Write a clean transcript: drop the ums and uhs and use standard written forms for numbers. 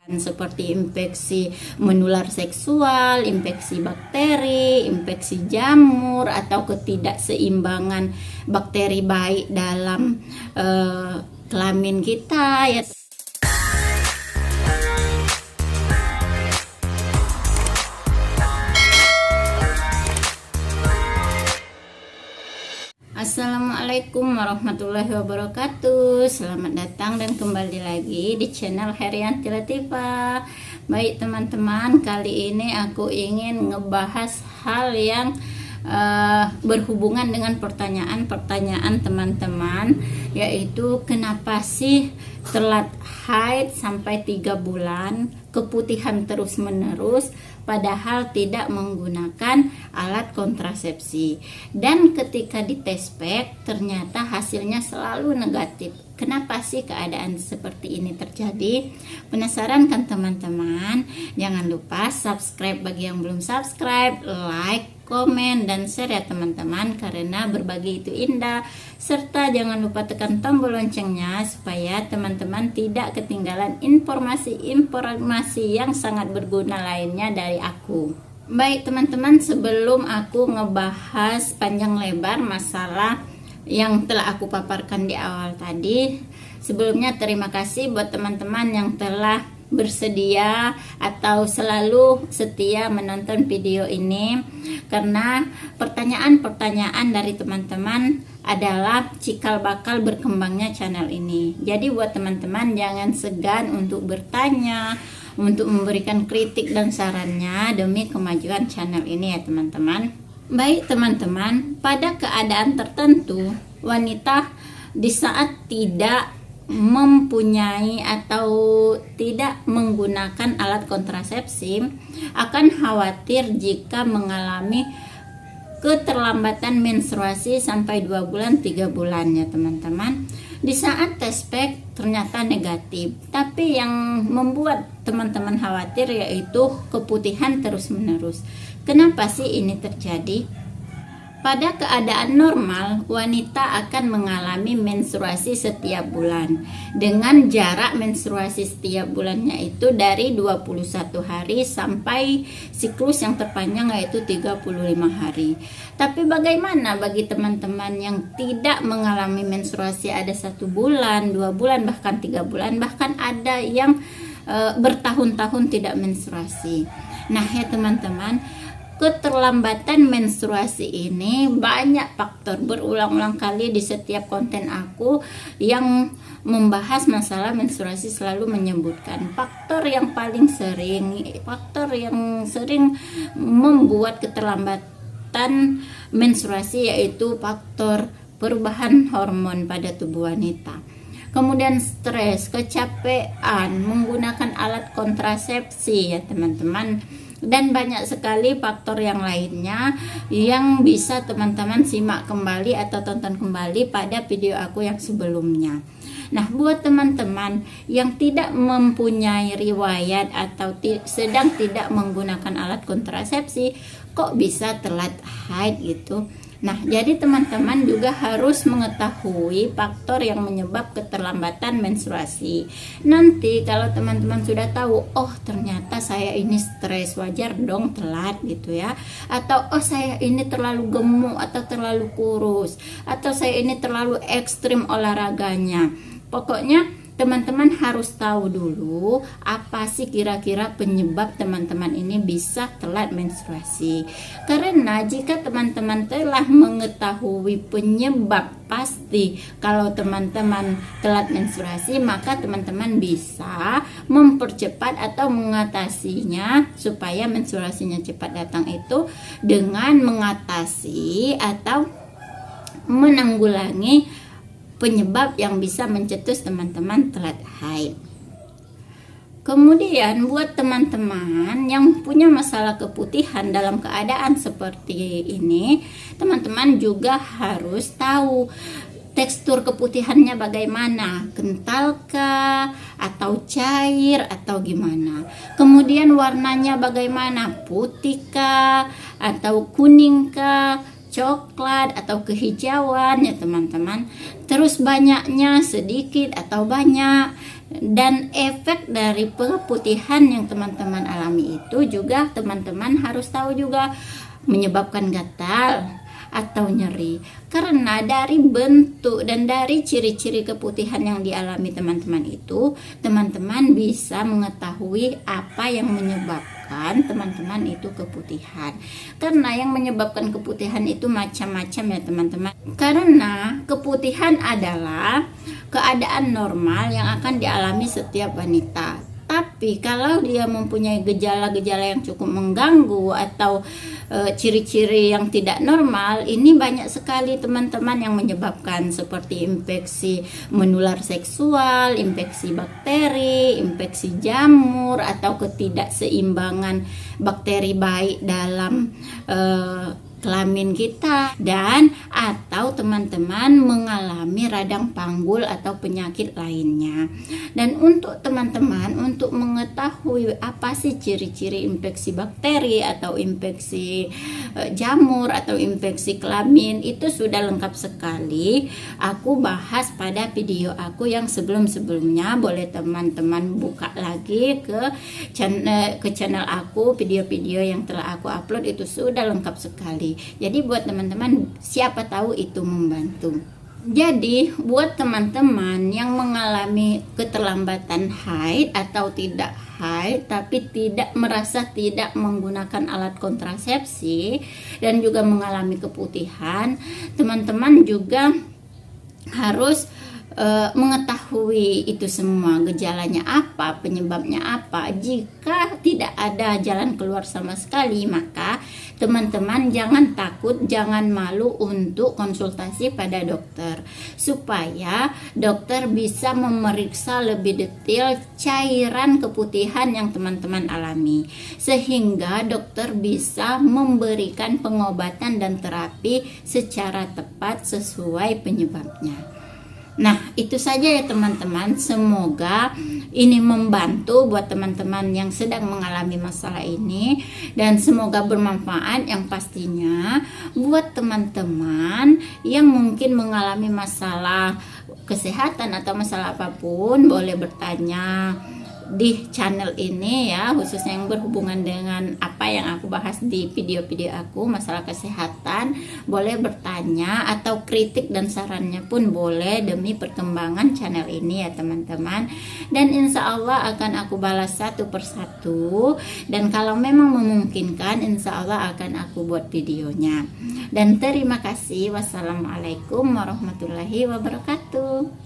seperti infeksi menular seksual, infeksi bakteri, infeksi jamur, atau ketidakseimbangan bakteri baik dalam kelamin kita ya. Assalamualaikum warahmatullahi wabarakatuh. Selamat datang dan kembali lagi di channel Herianti Latifah. Baik teman-teman, kali ini aku ingin ngebahas hal yang berhubungan dengan pertanyaan-pertanyaan teman-teman, yaitu kenapa sih telat haid sampai 3 bulan, keputihan terus-menerus padahal tidak menggunakan alat kontrasepsi, dan ketika dites pack ternyata hasilnya selalu negatif. Kenapa sih keadaan seperti ini terjadi? Penasaran kan teman-teman? Jangan lupa subscribe bagi yang belum subscribe, like, komen, dan share ya teman-teman, karena berbagi itu indah. Serta jangan lupa tekan tombol loncengnya supaya teman-teman tidak ketinggalan informasi-informasi yang sangat berguna lainnya dari aku. Baik teman-teman, sebelum aku ngebahas panjang lebar masalah yang telah aku paparkan di awal tadi, sebelumnya terima kasih buat teman-teman yang telah bersedia atau selalu setia menonton video ini, karena pertanyaan-pertanyaan dari teman-teman adalah cikal bakal berkembangnya channel ini. Jadi buat teman-teman jangan segan untuk bertanya, untuk memberikan kritik dan sarannya demi kemajuan channel ini ya teman-teman. Baik teman-teman, pada keadaan tertentu wanita di saat tidak mempunyai atau tidak menggunakan alat kontrasepsi akan khawatir jika mengalami keterlambatan menstruasi sampai 2 bulan 3 bulan ya teman-teman. Di saat tes pack ternyata negatif, tapi yang membuat teman-teman khawatir yaitu keputihan terus-menerus. Kenapa sih ini terjadi? Pada keadaan normal, wanita akan mengalami menstruasi setiap bulan dengan jarak menstruasi setiap bulannya itu dari 21 hari sampai siklus yang terpanjang yaitu 35 hari. Tapi bagaimana bagi teman-teman yang tidak mengalami menstruasi ada 1 bulan, 2 bulan, bahkan 3 bulan, bahkan ada yang bertahun-tahun tidak menstruasi. Nah ya teman-teman, keterlambatan menstruasi ini banyak faktor, berulang-ulang kali di setiap konten aku yang membahas masalah menstruasi selalu menyebutkan faktor yang sering membuat keterlambatan menstruasi yaitu faktor perubahan hormon pada tubuh wanita. Kemudian stres, kecapean, menggunakan alat kontrasepsi ya teman-teman, dan banyak sekali faktor yang lainnya yang bisa teman-teman simak kembali atau tonton kembali pada video aku yang sebelumnya. Nah, buat teman-teman yang tidak mempunyai riwayat atau sedang tidak menggunakan alat kontrasepsi, kok bisa telat haid gitu? Nah, jadi teman-teman juga harus mengetahui faktor yang menyebab keterlambatan menstruasi. Nanti kalau teman-teman sudah tahu, oh ternyata saya ini stres, wajar dong telat gitu ya. Atau oh saya ini terlalu gemuk atau terlalu kurus, atau saya ini terlalu ekstrim olahraganya. Pokoknya teman-teman harus tahu dulu apa sih kira-kira penyebab teman-teman ini bisa telat menstruasi. Karena jika teman-teman telah mengetahui penyebab pasti kalau teman-teman telat menstruasi, maka teman-teman bisa mempercepat atau mengatasinya supaya menstruasinya cepat datang itu dengan mengatasi atau menanggulangi penyebab yang bisa mencetus teman-teman telat haid. Kemudian buat teman-teman yang punya masalah keputihan dalam keadaan seperti ini, teman-teman juga harus tahu tekstur keputihannya bagaimana, kentalkah atau cair atau gimana. Kemudian warnanya bagaimana, putihkah atau kuningkah, coklat atau kehijauan ya teman-teman. Terus banyaknya, sedikit atau banyak, dan efek dari keputihan yang teman-teman alami itu juga teman-teman harus tahu juga menyebabkan gatal atau nyeri, karena dari bentuk dan dari ciri-ciri keputihan yang dialami teman-teman itu, teman-teman bisa mengetahui apa yang menyebabkan teman-teman itu keputihan. Karena yang menyebabkan keputihan itu macam-macam ya teman-teman, karena keputihan adalah keadaan normal yang akan dialami setiap wanita. Tapi kalau dia mempunyai gejala-gejala yang cukup mengganggu atau ciri-ciri yang tidak normal, ini banyak sekali teman-teman yang menyebabkan, seperti infeksi menular seksual, infeksi bakteri, infeksi jamur, atau ketidakseimbangan bakteri baik dalam kelamin kita, dan atau teman-teman mengalami radang panggul atau penyakit lainnya. Dan untuk teman-teman untuk mengetahui apa sih ciri-ciri infeksi bakteri atau infeksi jamur atau infeksi kelamin, itu sudah lengkap sekali aku bahas pada video aku yang sebelum-sebelumnya. Boleh teman-teman buka lagi ke channel aku, video-video yang telah aku upload itu sudah lengkap sekali. Jadi buat teman-teman, siapa tahu itu membantu. Jadi buat teman-teman yang mengalami keterlambatan haid atau tidak haid tapi tidak merasa tidak menggunakan alat kontrasepsi dan juga mengalami keputihan, teman-teman juga harus mengetahui itu semua, gejalanya apa, penyebabnya apa. Jika tidak ada jalan keluar sama sekali, maka teman-teman jangan takut, jangan malu untuk konsultasi pada dokter, supaya dokter bisa memeriksa lebih detail cairan keputihan yang teman-teman alami, sehingga dokter bisa memberikan pengobatan dan terapi secara tepat sesuai penyebabnya. Nah, itu saja ya teman-teman. Semoga ini membantu buat teman-teman yang sedang mengalami masalah ini, dan semoga bermanfaat yang pastinya buat teman-teman yang mungkin mengalami masalah kesehatan atau masalah apapun. Boleh bertanya di channel ini ya, khususnya yang berhubungan dengan apa yang aku bahas di video-video aku masalah kesehatan. Boleh bertanya atau kritik dan sarannya pun boleh demi perkembangan channel ini ya teman-teman. Dan insya Allah akan aku balas satu persatu, dan kalau memang memungkinkan insya Allah akan aku buat videonya. Dan terima kasih. Wassalamualaikum warahmatullahi wabarakatuh.